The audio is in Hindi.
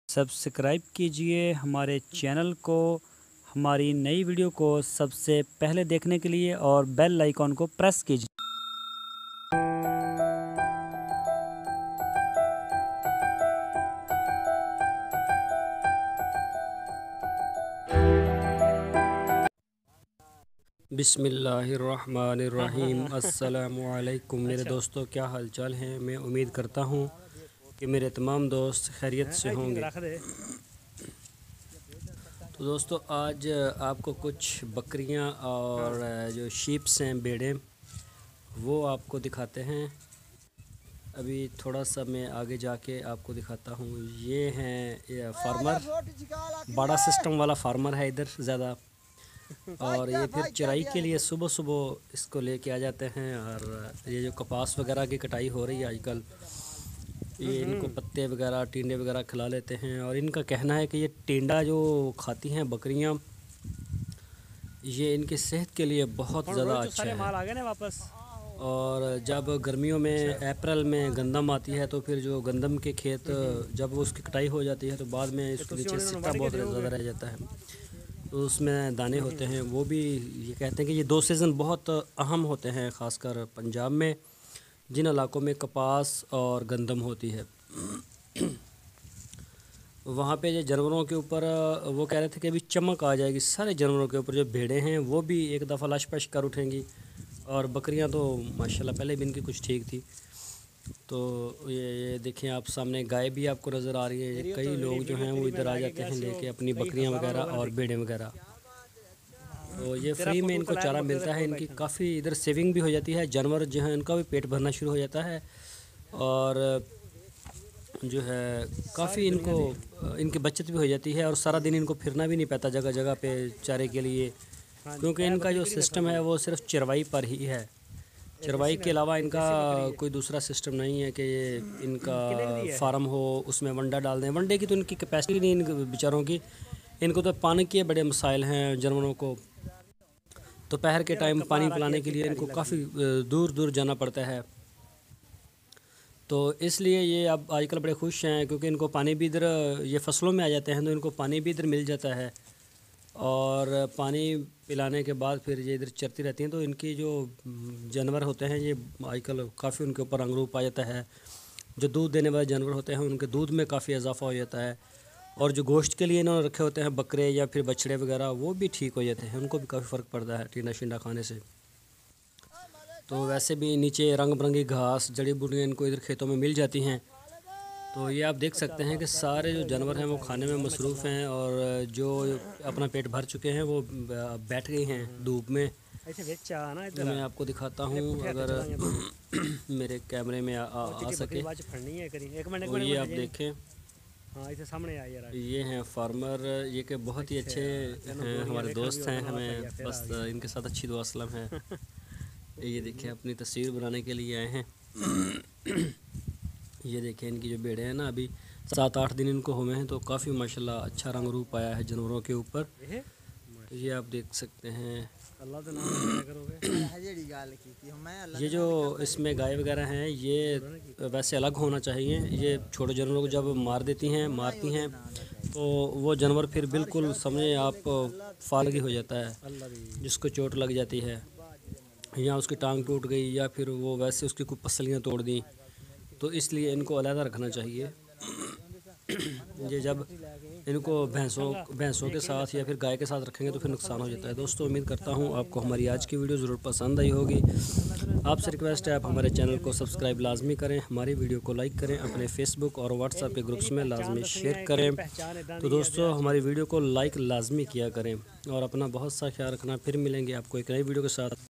सब्सक्राइब कीजिए हमारे चैनल को, हमारी नई वीडियो को सबसे पहले देखने के लिए, और बेल आइकॉन को प्रेस कीजिए। बिस्मिल्लाहिर्रहमानिर्रहीम। अस्सलामुअलैकुम मेरे दोस्तों, क्या हाल चाल हैं। मैं उम्मीद करता हूँ कि मेरे तमाम दोस्त खैरियत से होंगे। तो दोस्तों, आज आपको कुछ बकरियां और जो शीप्स हैं, भेड़ें, वो आपको दिखाते हैं। अभी थोड़ा सा मैं आगे जाके आपको दिखाता हूँ। ये हैं फार्मर, बड़ा सिस्टम वाला फार्मर है इधर ज़्यादा, और ये फिर चराई के लिए सुबह सुबह इसको लेके आ जाते हैं। और ये जो कपास वगैरह की कटाई हो रही है आजकल, ये इनको पत्ते वगैरह, टिंडे वगैरह खिला लेते हैं। और इनका कहना है कि ये टिंडा जो खाती हैं बकरियां, ये इनकी सेहत के लिए बहुत ज़्यादा अच्छा है। और जब गर्मियों में अप्रैल में गंदम आती है, तो फिर जो गंदम के खेत जब उसकी कटाई हो जाती है, तो बाद में इसके नीचे सिट्टा बहुत ज़्यादा रह जाता है, तो उसमें दाने होते हैं। वो भी ये कहते हैं कि ये 2 सीज़न बहुत अहम होते हैं, ख़ासकर पंजाब में, जिन इलाकों में कपास और गंदम होती है। वहाँ पे जो जानवरों के ऊपर वो कह रहे थे कि अभी चमक आ जाएगी सारे जानवरों के ऊपर। जो भेड़ें हैं वो भी एक दफ़ा लश-पश कर उठेंगी, और बकरियां तो माशाल्लाह पहले भी इनकी कुछ ठीक थी। तो ये देखें आप सामने, गाय भी आपको नज़र आ रही है। कई लोग जो हैं वो इधर आ जाते हैं लेके अपनी बकरियां वगैरह और भेड़ें वगैरह। तो ये फ्री में इनको चारा मिलता है। इनकी काफ़ी इधर सेविंग भी हो जाती है। जानवर जो हैं उनका भी पेट भरना शुरू हो जाता है, और जो है काफ़ी इनको इनकी बचत भी हो जाती है। और सारा दिन इनको फिरना भी नहीं पड़ता जगह जगह पे चारे के लिए, क्योंकि इनका जो सिस्टम है वो सिर्फ चरवाई पर ही है। चरवाई के अलावा इनका कोई दूसरा सिस्टम नहीं है कि ये इनका फार्म हो, उसमें वंडा डाल दें। वंडे की तो इनकी कैपेसिटी नहीं इन बेचारों की। इनको तो पानी के बड़े मसाइल हैं जानवरों को। दोपहर के टाइम पानी पिलाने के लिए इनको काफ़ी दूर दूर जाना पड़ता है। तो इसलिए ये अब आजकल बड़े खुश हैं, क्योंकि इनको पानी भी इधर, ये फसलों में आ जाते हैं तो इनको पानी भी इधर मिल जाता है। और पानी पिलाने के बाद फिर ये इधर चरती रहती हैं। तो इनकी जो जानवर होते हैं, ये आजकल काफ़ी उनके ऊपर रंग रूप आ जाता है। जो दूध देने वाले जानवर होते हैं उनके दूध में काफ़ी इजाफा हो जाता है। और जो गोश्त के लिए इन्होंने रखे होते हैं बकरे या फिर बछड़े वगैरह, वो भी ठीक हो जाते हैं। उनको भी काफ़ी फ़र्क पड़ता है टिंडा शिंडा खाने से। तो वैसे भी नीचे रंग बिरंगी घास, जड़ी बूटियाँ इनको इधर खेतों में मिल जाती हैं। तो ये आप देख सकते हैं कि सारे जो जानवर हैं वो खाने में मसरूफ़ हैं, और जो अपना पेट भर चुके हैं वो बैठ गए हैं धूप में। तो मैं आपको दिखाता हूँ, अगर मेरे कैमरे में आ सके। तो ये आप देखें, ये हैं फार्मर। ये कि बहुत ही अच्छे हैं, हमारे दोस्त हैं। हमें बस इनके साथ अच्छी दुआ सलाम है। ये देखिए, अपनी तस्वीर बनाने के लिए आए हैं। ये देखें, इनकी जो भेड़ें हैं ना, अभी 7-8 दिन इनको हुए हैं, तो काफ़ी माशाल्लाह अच्छा रंग रूप आया है जानवरों के ऊपर। ये आप देख सकते हैं। ये जो इसमें गाय वगैरह हैं, ये वैसे अलग होना चाहिए। ये छोटे जानवरों को जब मारती हैं तो वो जानवर फिर बिल्कुल समझे आप फालगी हो जाता है, जिसको चोट लग जाती है, या उसकी टांग टूट गई, या फिर वो वैसे उसकी कुछ पसलियाँ तोड़ दी। तो इसलिए इनको अलग रखना चाहिए। ये जब इनको भैंसों के साथ या फिर गाय के साथ रखेंगे तो फिर नुकसान हो जाता है। दोस्तों, उम्मीद करता हूँ आपको हमारी आज की वीडियो ज़रूर पसंद आई होगी। आपसे रिक्वेस्ट है, आप हमारे चैनल को सब्सक्राइब लाजमी करें, हमारी वीडियो को लाइक करें, अपने फेसबुक और व्हाट्सएप के ग्रुप्स में लाजमी शेयर करें। तो दोस्तों, हमारी वीडियो को लाइक लाजमी किया करें, और अपना बहुत सा ख्याल रखना। फिर मिलेंगे आपको एक नई वीडियो के साथ।